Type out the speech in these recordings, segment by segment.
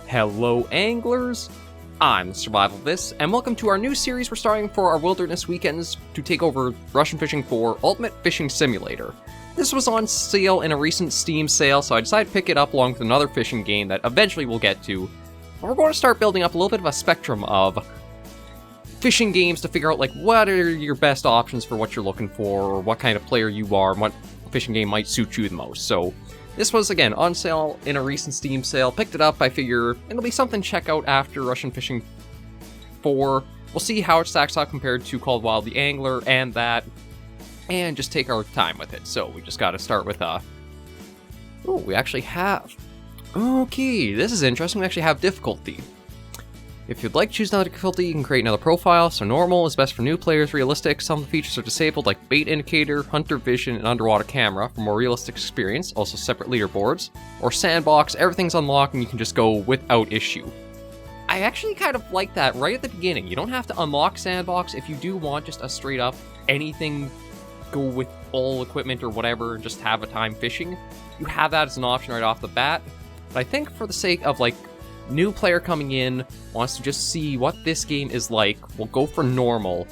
Hello anglers, I'm SurvivalVis, and welcome to our new series we're starting for our wilderness weekends to take over Russian Fishing 4 Ultimate Fishing Simulator. This was on sale in a recent Steam sale, so I decided to pick it up along with another fishing game that eventually we'll get to. But we're going to start building up a little bit of a spectrum of fishing games to figure out like what are your best options for what you're looking for, or what kind of player you are, and what fishing game might suit you the most. So this was, again, on sale in a recent Steam sale. Picked it up, I figure it'll be something to check out after Russian Fishing 4. We'll see how it stacks up compared to Called Wild the Angler and that, and just take our time with it. So we just gotta start with, we actually have... Okay, this is interesting. We actually have difficulty. If you'd like to choose another difficulty, you can create another profile. So normal is best for new players, realistic. Some of the features are disabled like bait indicator, hunter vision, and underwater camera for more realistic experience. Also separate leaderboards. Or sandbox, everything's unlocked and you can just go without issue. I actually kind of like that right at the beginning. You don't have to unlock sandbox. If you do want just a straight up anything, go with all equipment or whatever, and just have a time fishing, you have that as an option right off the bat. But I think for the sake of like new player coming in, wants to just see what this game is like, we'll go for normal,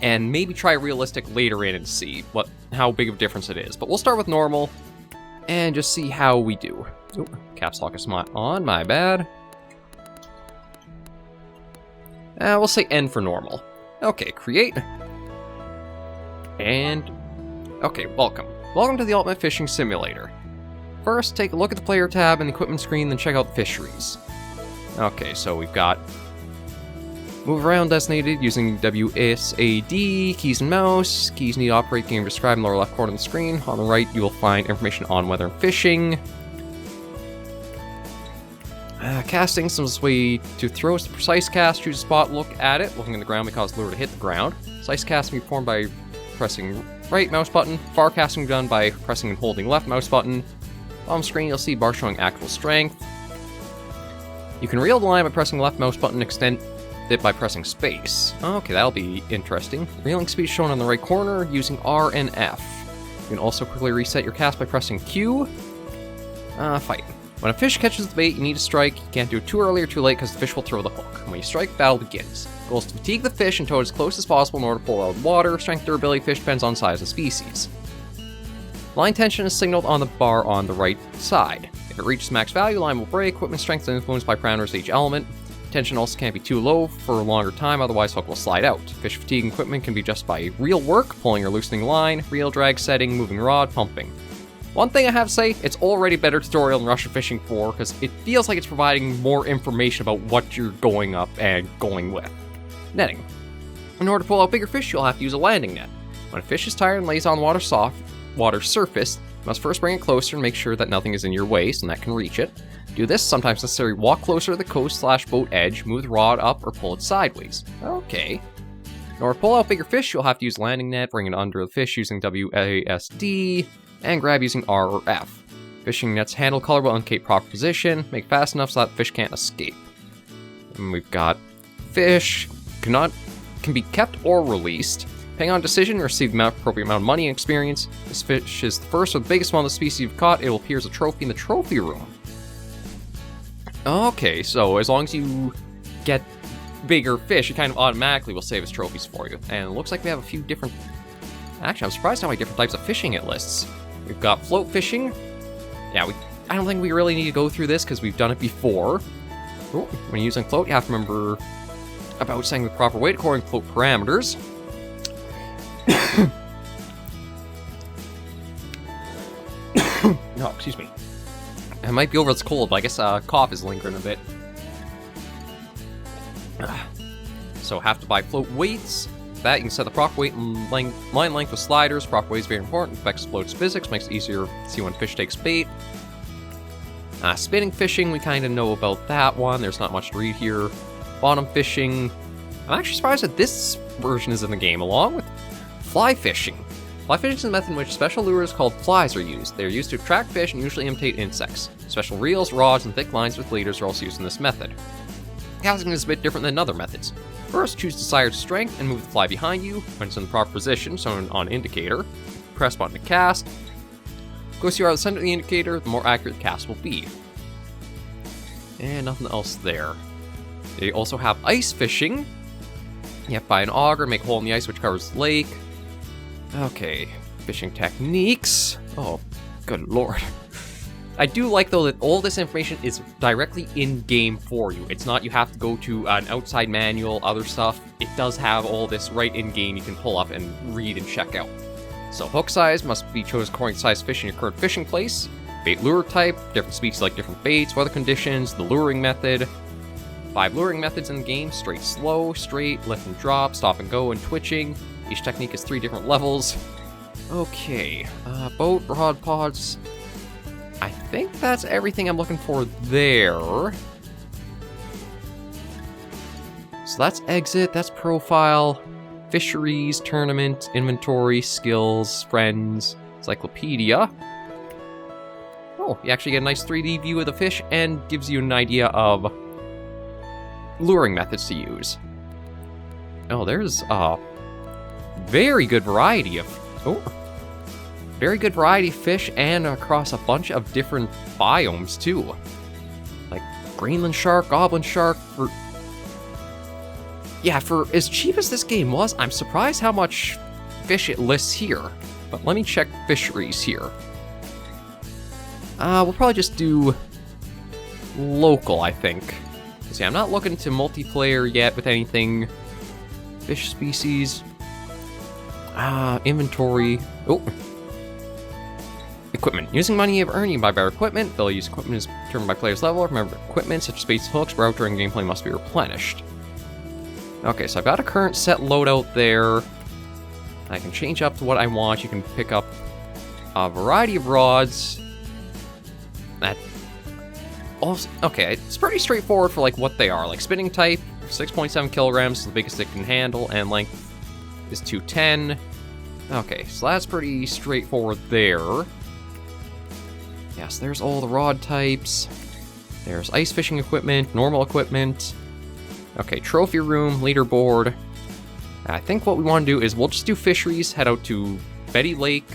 and maybe try realistic later in and see how big of a difference it is. But we'll start with normal, and just see how we do. Ooh, caps lock is not on, my bad. We'll say N for normal. Okay, create. And, okay, welcome. Welcome to the Ultimate Fishing Simulator. First, take a look at the player tab in the equipment screen, then check out the fisheries. Okay, so we've got move around designated using WSAD, keys and mouse. Keys need to operate game described in the lower left corner of the screen. On the right, you will find information on weather and fishing. Casting, simplest way to throw is the precise cast. Choose a spot, look at it. Looking at the ground may cause the lure to hit the ground. Precise cast can be performed by pressing right mouse button. Far casting done by pressing and holding left mouse button. On screen, you'll see bar showing actual strength. You can reel the line by pressing left mouse button, extend it by pressing space. Okay, that'll be interesting. Reeling speed shown on the right corner using R and F. You can also quickly reset your cast by pressing Q. Fight. When a fish catches the bait, you need to strike. You can't do it too early or too late because the fish will throw the hook. When you strike, battle begins. The goal is to fatigue the fish and tow it as close as possible in order to pull out of the water. Strength durability fish depends on size and species. Line tension is signaled on the bar on the right side. If it reaches max value, line will break. Equipment strength is influenced by parameters of each element. Tension also can't be too low for a longer time, otherwise hook will slide out. Fish fatigue equipment can be adjusted by reel work, pulling or loosening line, reel drag setting, moving rod, pumping. One thing I have to say, it's already a better tutorial than Russian Fishing 4, because it feels like it's providing more information about what you're going up and going with. Netting. In order to pull out bigger fish, you'll have to use a landing net. When a fish is tired and lays on water surface, you must first bring it closer and make sure that nothing is in your way so net can reach it. To do this, sometimes necessary, walk closer to the coast/boat edge, move the rod up, or pull it sideways. Okay. In order to pull out bigger fish, you'll have to use landing net, bring it under the fish using WASD, and grab using R or F. Fishing net's handle color will indicate proper position, make fast enough so that the fish can't escape. And we've got fish, can be kept or released. Depending on decision, you receive the appropriate amount of money and experience. This fish is the first or the biggest one of the species you've caught. It will appear as a trophy in the trophy room. Okay, so as long as you get bigger fish, it kind of automatically will save as trophies for you. And it looks like we have a few different... Actually, I'm surprised how many different types of fishing it lists. We've got float fishing. Yeah, I don't think we really need to go through this because we've done it before. Ooh, when you're using float, you have to remember about setting the proper weight according to float parameters. No, excuse me. I might be over this cold, but I guess cough is lingering a bit. So have to buy float weights. That you can set the proper weight and line length with sliders. Proper weight is very important. Affects float's physics, makes it easier to see when fish takes bait. Spinning fishing, we kind of know about that one. There's not much to read here. Bottom fishing. I'm actually surprised that this version is in the game, along with fly fishing. Fly fishing is a method in which special lures called flies are used. They are used to attract fish and usually imitate insects. Special reels, rods, and thick lines with leaders are also used in this method. Casting is a bit different than other methods. First, choose desired strength and move the fly behind you when it's in the proper position, shown on indicator. Press button to cast. The closer you are to the center of the indicator, the more accurate the cast will be. And nothing else there. They also have ice fishing. You have to buy an auger, make a hole in the ice which covers the lake. Okay, fishing techniques. Oh, good lord. I do like, though, that all this information is directly in-game for you. It's not you have to go to an outside manual, other stuff. It does have all this right in-game you can pull up and read and check out. So hook size must be chosen according to size of fish in your current fishing place. Bait lure type, different species like different baits, weather conditions, the luring method. 5 luring methods in the game: straight, slow, straight, lift and drop, stop and go, and twitching. Each technique is 3 different levels. Okay, boat, rod pods. I think that's everything I'm looking for there. So that's exit, that's profile, fisheries, tournament, inventory, skills, friends, encyclopedia. Oh, you actually get a nice 3D view of the fish and gives you an idea of luring methods to use. Oh, there's a very good variety of... very good variety of fish and across a bunch of different biomes, too. Like Greenland shark, goblin shark, yeah, for as cheap as this game was, I'm surprised how much fish it lists here. But let me check fisheries here. We'll probably just do local, I think. See, I'm not looking to multiplayer yet with anything. Fish species. Inventory. Oh. Equipment. Using money you've earned, you can buy better equipment. They'll use equipment is determined by player's level. Remember, equipment such as baits and hooks, route during gameplay must be replenished. Okay, so I've got a current set loadout there. I can change up to what I want. You can pick up a variety of rods. That also, okay, it's pretty straightforward for like what they are. Like spinning type, 6.7 kilograms is the biggest it can handle, and length is 210. Okay, so that's pretty straightforward there. Yes, there's all the rod types. There's ice fishing equipment, normal equipment. Okay, trophy room, leaderboard. I think what we want to do is we'll just do fisheries, head out to Betty Lake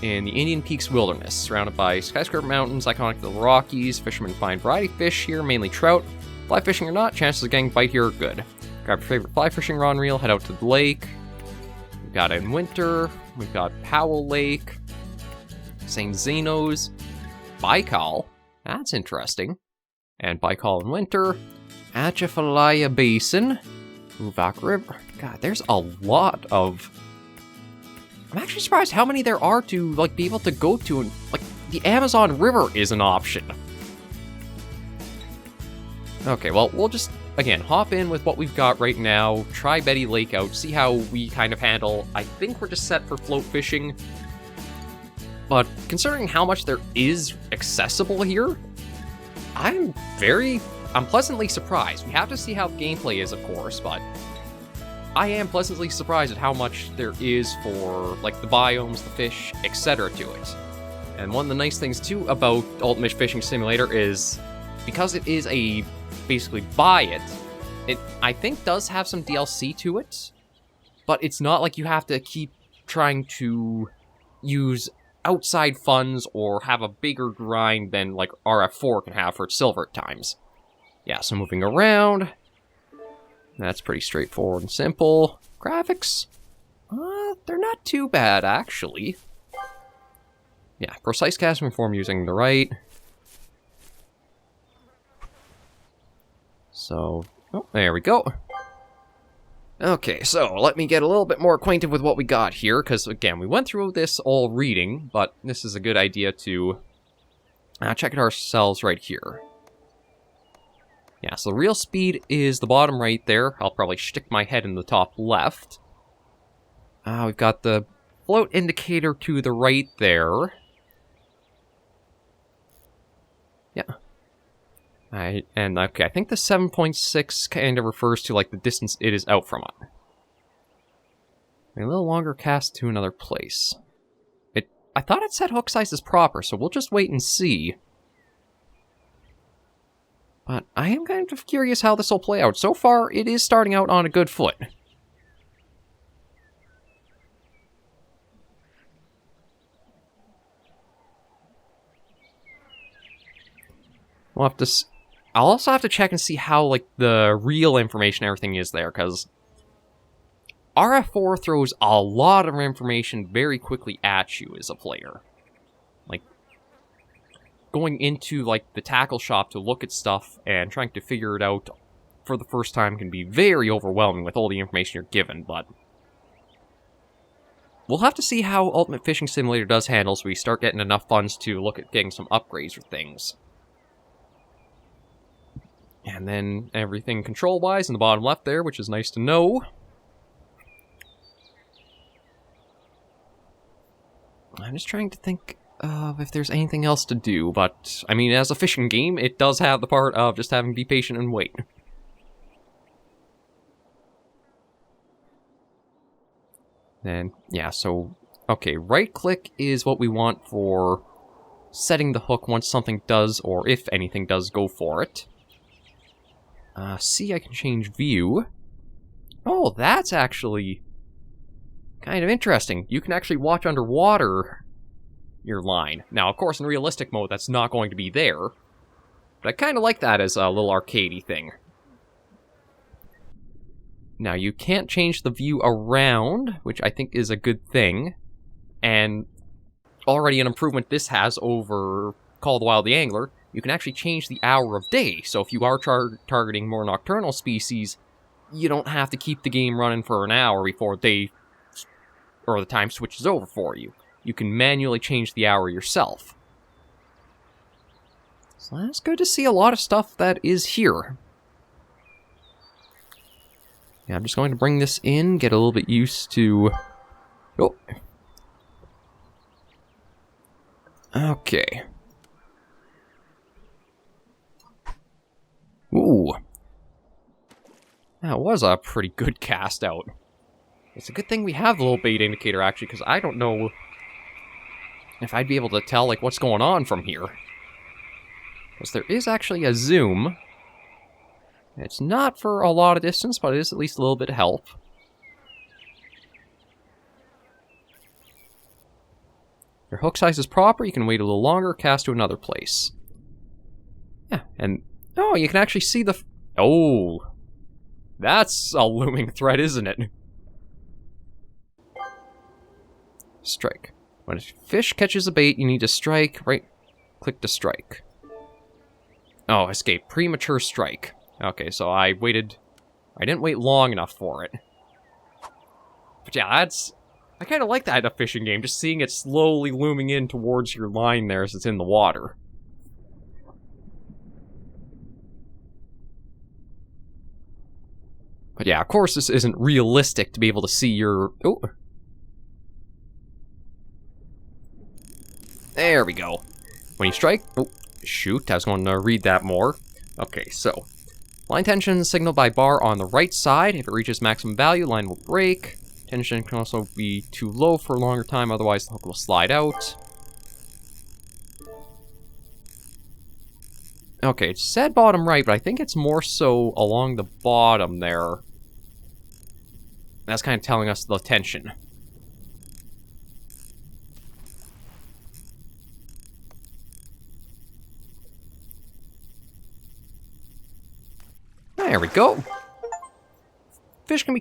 in the Indian Peaks Wilderness, surrounded by skyscraper mountains, iconic to the Rockies. Fishermen find variety of fish here, mainly trout. Fly fishing or not, chances of getting bite here are good. Grab your favorite fly fishing rod and reel, head out to the lake. We've got in winter, we've got Powell Lake, St. Zeno's, Baikal, that's interesting, and Baikal in winter, Atchafalaya Basin, Uvak River. God, there's a lot of... I'm actually surprised how many there are to, like, be able to go to, and, like, the Amazon River is an option. Okay, well, we'll just, again, hop in with what we've got right now, try Betty Lake out, see how we kind of handle. I think we're just set for float fishing, but considering how much there is accessible here, I'm pleasantly surprised. We have to see how the gameplay is, of course, but I am pleasantly surprised at how much there is for, like, the biomes, the fish, etc. to it. And one of the nice things, too, about Ultimate Fishing Simulator is, because it is a basically buy it, I think does have some DLC to it, but it's not like you have to keep trying to use outside funds or have a bigger grind than, like, RF4 can have for its silver at times. Yeah, so moving around, that's pretty straightforward and simple. Graphics, they're not too bad, actually. Yeah, precise casting form using the right. So, oh, there we go. Okay, so let me get a little bit more acquainted with what we got here, because, again, we went through this all reading, but this is a good idea to check it ourselves right here. Yeah, so the real speed is the bottom right there. I'll probably stick my head in the top left. We've got the float indicator to the right there. Yeah. Okay, I think the 7.6 kind of refers to, like, the distance it is out from it. A little longer cast to another place. I thought it said hook size is proper, so we'll just wait and see. But I am kind of curious how this will play out. So far, it is starting out on a good foot. We'll have to... I'll also have to check and see how, like, the real information everything is there, because RF4 throws a lot of information very quickly at you as a player. Like, going into, like, the tackle shop to look at stuff and trying to figure it out for the first time can be very overwhelming with all the information you're given, but we'll have to see how Ultimate Fishing Simulator does handle so we start getting enough funds to look at getting some upgrades or things. And then everything control-wise in the bottom left there, which is nice to know. I'm just trying to think of if there's anything else to do, but, I mean, as a fishing game, it does have the part of just having to be patient and wait. Then, yeah, so, okay, right-click is what we want for setting the hook once something does, or if anything does, go for it. See, I can change view. Oh, that's actually kind of interesting. You can actually watch underwater your line. Now, of course, in realistic mode, that's not going to be there. But I kind of like that as a little arcadey thing. Now, you can't change the view around, which I think is a good thing. And already an improvement this has over Call of the Wild the Angler, you can actually change the hour of day. So if you are targeting more nocturnal species, you don't have to keep the game running for an hour before day or the time switches over for you. You can manually change the hour yourself. So that's good to see a lot of stuff that is here. Yeah, I'm just going to bring this in, get a little bit used to... Oh. Okay. Ooh. That was a pretty good cast out. It's a good thing we have the little bait indicator, actually, because I don't know if I'd be able to tell, like, what's going on from here. Because there is actually a zoom. It's not for a lot of distance, but it is at least a little bit of help. Your hook size is proper, you can wait a little longer, cast to another place. Yeah, and... oh, you can actually see the... oh! That's a looming threat, isn't it? Strike. When a fish catches a bait, you need to strike, right-click to strike. Oh, escape. Premature strike. Okay, so I didn't wait long enough for it. But yeah, I kind of like that in a fishing game, just seeing it slowly looming in towards your line there as it's in the water. But yeah, of course this isn't realistic to be able to see your... oh. There we go. When you strike... oh, shoot, I was going to read that more. Okay, so... line tension signaled by bar on the right side. If it reaches maximum value, line will break. Tension can also be too low for a longer time, otherwise the hook will slide out. Okay, it said bottom right, but I think it's more so along the bottom there. That's kind of telling us the tension. There we go. Fish can be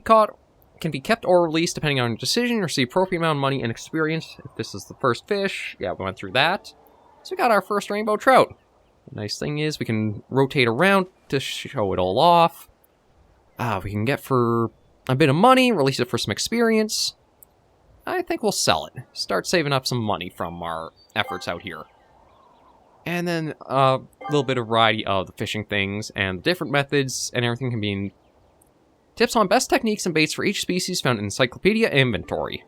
kept or released depending on your decision. Receive appropriate amount of money and experience. If this is the first fish, yeah, we went through that. So we got our first rainbow trout. The nice thing is we can rotate around to show it all off. We can get for a bit of money, release it for some experience. I think we'll sell it. Start saving up some money from our efforts out here. And then a little bit of variety of the fishing things and different methods and everything can be in tips on best techniques and baits for each species found in Encyclopedia Inventory.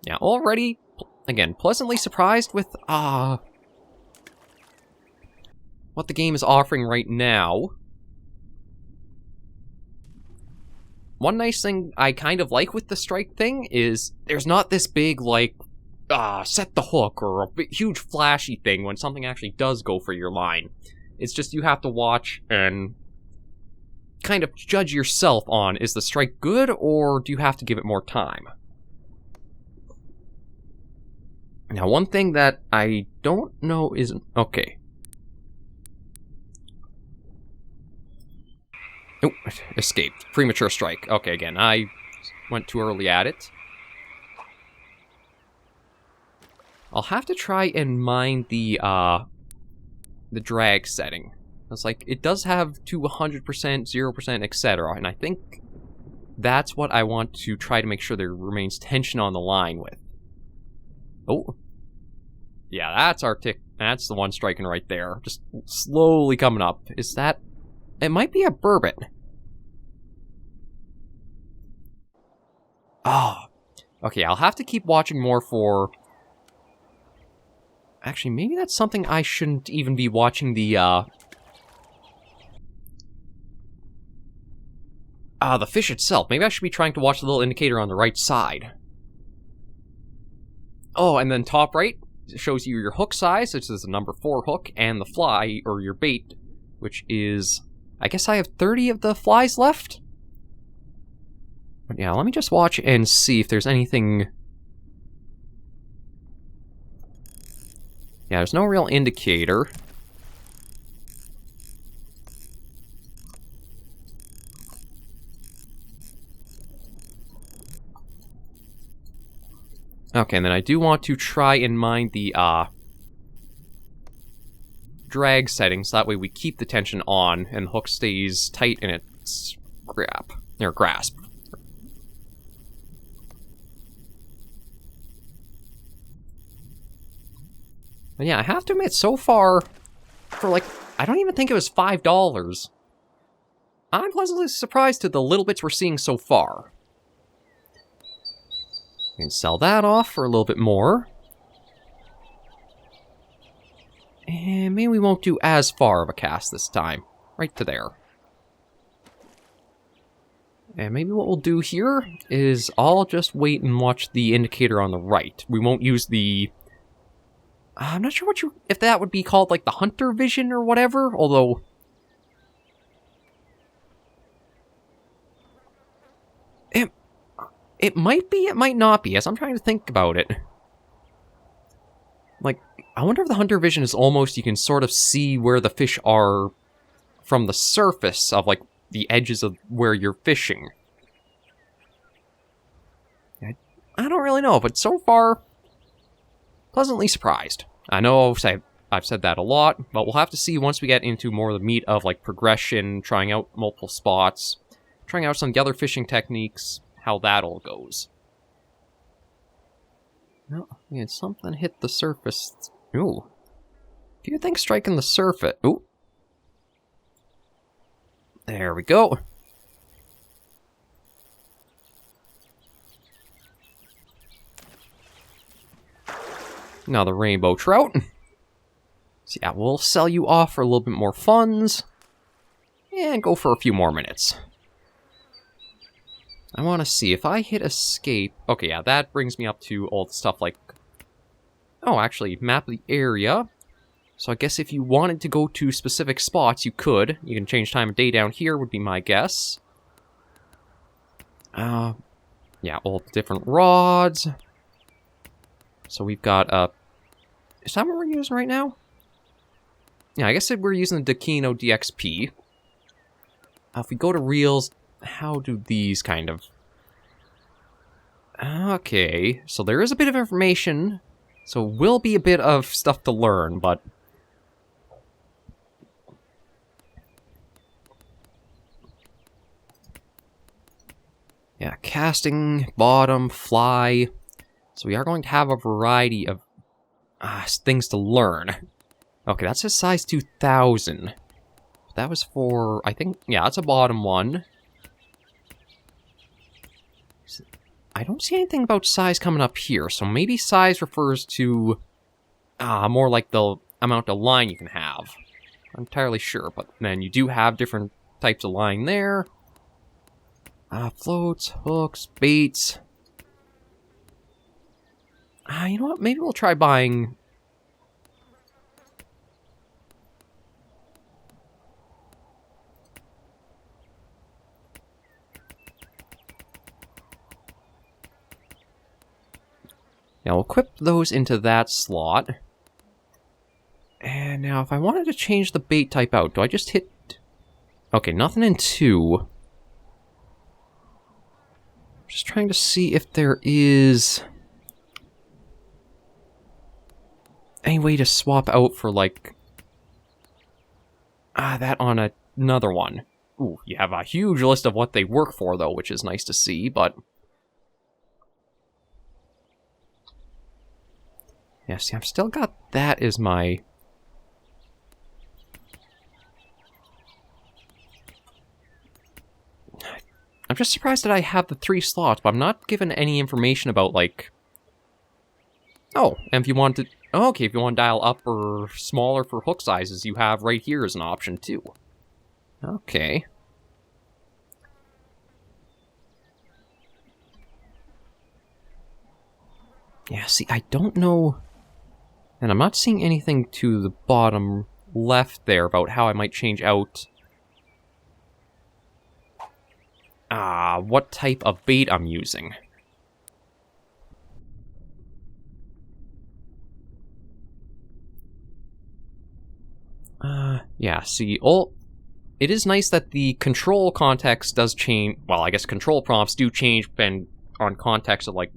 Yeah, already, again, pleasantly surprised with what the game is offering right now. One nice thing I kind of like with the strike thing is there's not this big, like, set the hook or a big, huge flashy thing when something actually does go for your line. It's just you have to watch and kind of judge yourself on, is the strike good or do you have to give it more time? Now, one thing that I don't know is... okay. Oh, escaped. Premature strike. Okay, again, I went too early at it. I'll have to try and mind the drag setting. It's like, it does have to 100%, 0%, etc. And I think that's what I want to try to make sure there remains tension on the line with. Oh. Yeah, that's our tick. That's the one striking right there. Just slowly coming up. Is that... It might be a burbot. Oh. Okay, I'll have to keep watching more for... Actually, maybe that's something I shouldn't even be watching the fish itself. Maybe I should be trying to watch the little indicator on the right side. Oh, and then top right shows you your hook size, which is a number 4 hook, and the fly, or your bait, which is... I guess I have 30 of the flies left? But yeah, let me just watch and see if there's anything... Yeah, there's no real indicator. Okay, and then I do want to try and mind the drag settings, so that way we keep the tension on and the hook stays tight in its grasp. But yeah, I have to admit, so far, for like, I don't even think it was $5. I'm pleasantly surprised to the little bits we're seeing so far. We can sell that off for a little bit more. And maybe we won't do as far of a cast this time. Right to there. And maybe what we'll do here is I'll just wait and watch the indicator on the right. We won't use the... I'm not sure if that would be called, like, the hunter vision or whatever, although... It might be, it might not be, as I'm trying to think about it. Like, I wonder if the hunter vision is almost, you can sort of see where the fish are from the surface of, like, the edges of where you're fishing. I don't really know, but so far, pleasantly surprised. I know I've said that a lot, but we'll have to see once we get into more of the meat of, like, progression, trying out multiple spots, trying out some of the other fishing techniques, how that all goes. No, we had something hit the surface. Ooh. Do you think striking the surface? Ooh. There we go. Another rainbow trout. So yeah, we'll sell you off for a little bit more funds. And go for a few more minutes. I want to see if I hit escape. Okay, yeah, that brings me up to all the stuff like... Oh, actually, map the area. So I guess if you wanted to go to specific spots, you could. You can change time of day down here, would be my guess. Yeah, all the different rods. So we've got, is that what we're using right now? Yeah, I guess we're using the Dakino DXP. If we go to reels, how do these kind of... Okay, so there is a bit of information. So will be a bit of stuff to learn, but... Yeah, casting, bottom, fly. So we are going to have a variety of things to learn. Okay, that says size 2000. That was for, I think, yeah, that's a bottom one. I don't see anything about size coming up here, so maybe size refers to more like the amount of line you can have. I'm entirely sure, but then you do have different types of line there. Floats, hooks, baits. You know what? Maybe we'll try buying... Yeah, we'll equip those into that slot. And now if I wanted to change the bait type out, do I just hit... Okay, nothing in 2. Just trying to see if there is any way to swap out for, like, that on another one. Ooh, you have a huge list of what they work for, though, which is nice to see, but... yeah, see, I've still got that as my... I'm just surprised that I have the 3 slots, but I'm not given any information about, like... oh, and if you want to... oh, okay, if you want to dial up or smaller for hook sizes, you have right here as an option, too. Okay. Yeah, see, I don't know... and I'm not seeing anything to the bottom left there about how I might change out... what type of bait I'm using. Yeah, see, it is nice that the control context does change. Well, I guess control prompts do change depending on context of, like,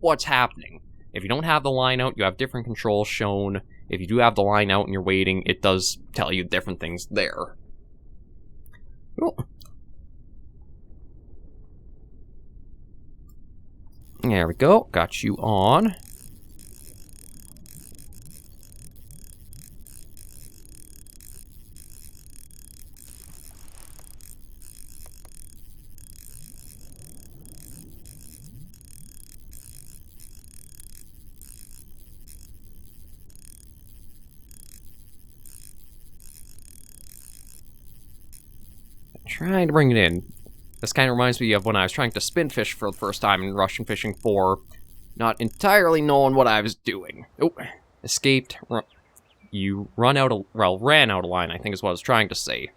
what's happening. If you don't have the line out, you have different controls shown. If you do have the line out and you're waiting, it does tell you different things there. Oh. There we go. Got you on. Trying to bring it in. This kind of reminds me of when I was trying to spin fish for the first time in Russian Fishing 4, not entirely knowing what I was doing. Oh, escaped. You ran out of line, I think is what I was trying to say.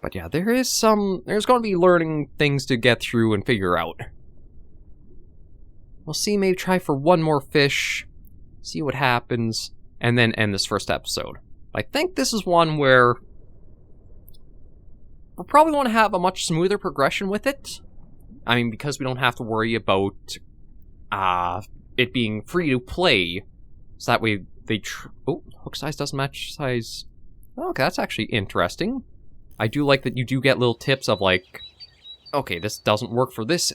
But yeah, there's going to be learning things to get through and figure out. We'll see, maybe try for one more fish, see what happens, and then end this first episode. I think this is one where we'll probably want to have a much smoother progression with it. I mean, because we don't have to worry about it being free to play, so that way they... oh, hook size doesn't match size. Okay, that's actually interesting. I do like that you do get little tips of, like, okay, this doesn't work for this.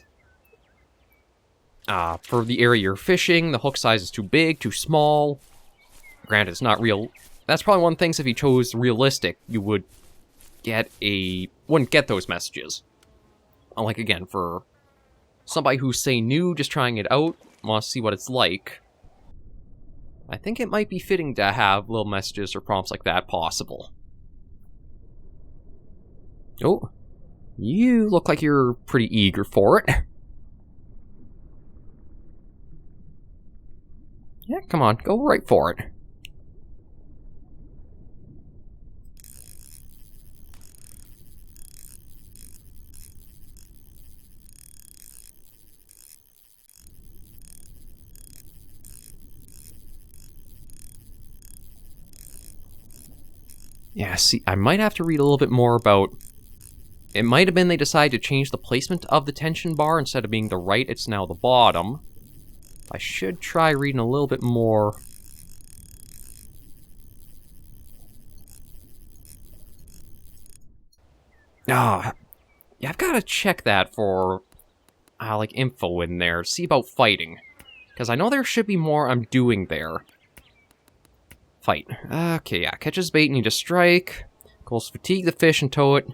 For the area you're fishing, the hook size is too big, too small. Granted, it's not real. That's probably one of the things, if you chose realistic, you would wouldn't get those messages. Unlike, again, for somebody who's, say, new, just trying it out, wants to see what it's like, I think it might be fitting to have little messages or prompts like that possible. Oh, you look like you're pretty eager for it. Yeah, come on, go right for it. Yeah, see, I might have to read a little bit more about... it might have been they decided to change the placement of the tension bar. Instead of being the right, it's now the bottom. I should try reading a little bit more. Yeah, I've got to check that for, like, info in there. See about fighting. Because I know there should be more I'm doing there. Fight. Okay, yeah. Catches bait and you just strike. Goals fatigue the fish and tow it.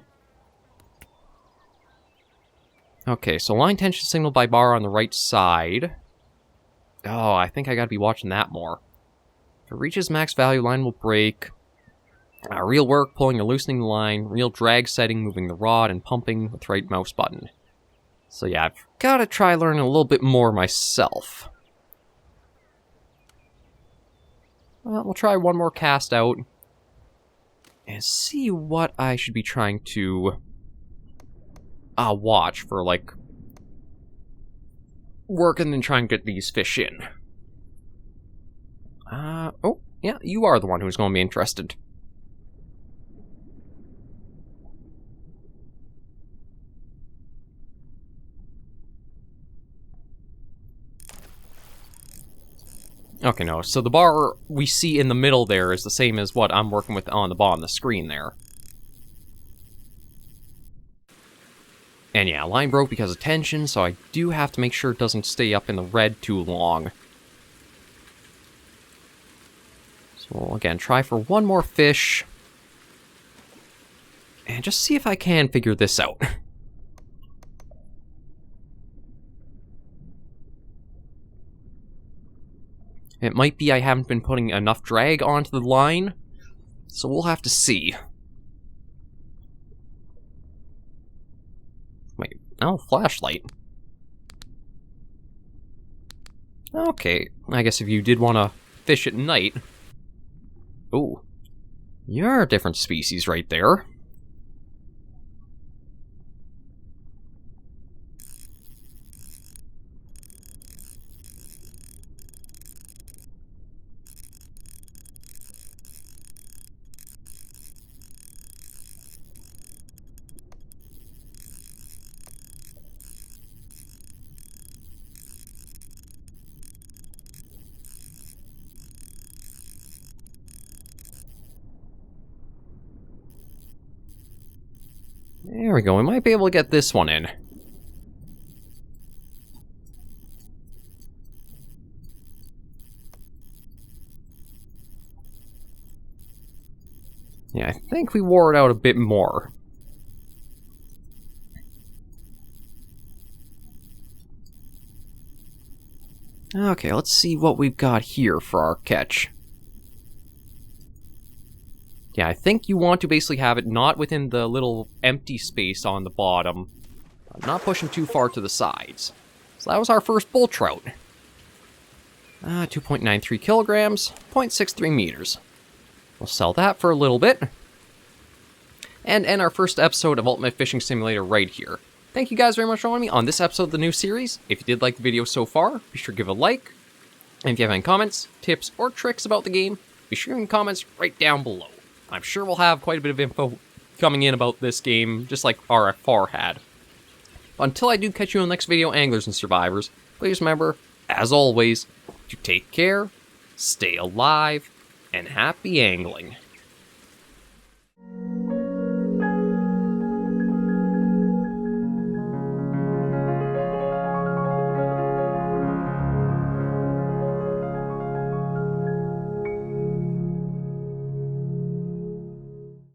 Okay, so line tension signaled by bar on the right side. Oh, I think I gotta be watching that more. If it reaches max value, line will break. Real work, pulling or loosening the line. Real drag setting, moving the rod, and pumping with right mouse button. So yeah, I've gotta try learning a little bit more myself. We'll try one more cast out. And see what I should be trying to... watch for, like... working and trying to get these fish in. Yeah, you are the one who's going to be interested. Okay, no, so the bar we see in the middle there is the same as what I'm working with on the bottom of the screen there. And yeah, line broke because of tension, so I do have to make sure it doesn't stay up in the red too long. So we'll, again, try for one more fish. And just see if I can figure this out. It might be I haven't been putting enough drag onto the line, so we'll have to see. Wait, oh, flashlight. Okay, I guess if you did want to fish at night... Ooh, you're a different species right there. There we go, we might be able to get this one in. Yeah, I think we wore it out a bit more. Okay, let's see what we've got here for our catch. Yeah, I think you want to basically have it not within the little empty space on the bottom, not pushing too far to the sides. So that was our first bull trout. 2.93 kilograms, 0.63 meters. We'll sell that for a little bit. And end our first episode of Ultimate Fishing Simulator right here. Thank you guys very much for joining me on this episode of the new series. If you did like the video so far, be sure to give it a like. And if you have any comments, tips, or tricks about the game, be sure to leave comments right down below. I'm sure we'll have quite a bit of info coming in about this game, just like RFR had. But until I do catch you in the next video, anglers and survivors, please remember, as always, to take care, stay alive, and happy angling.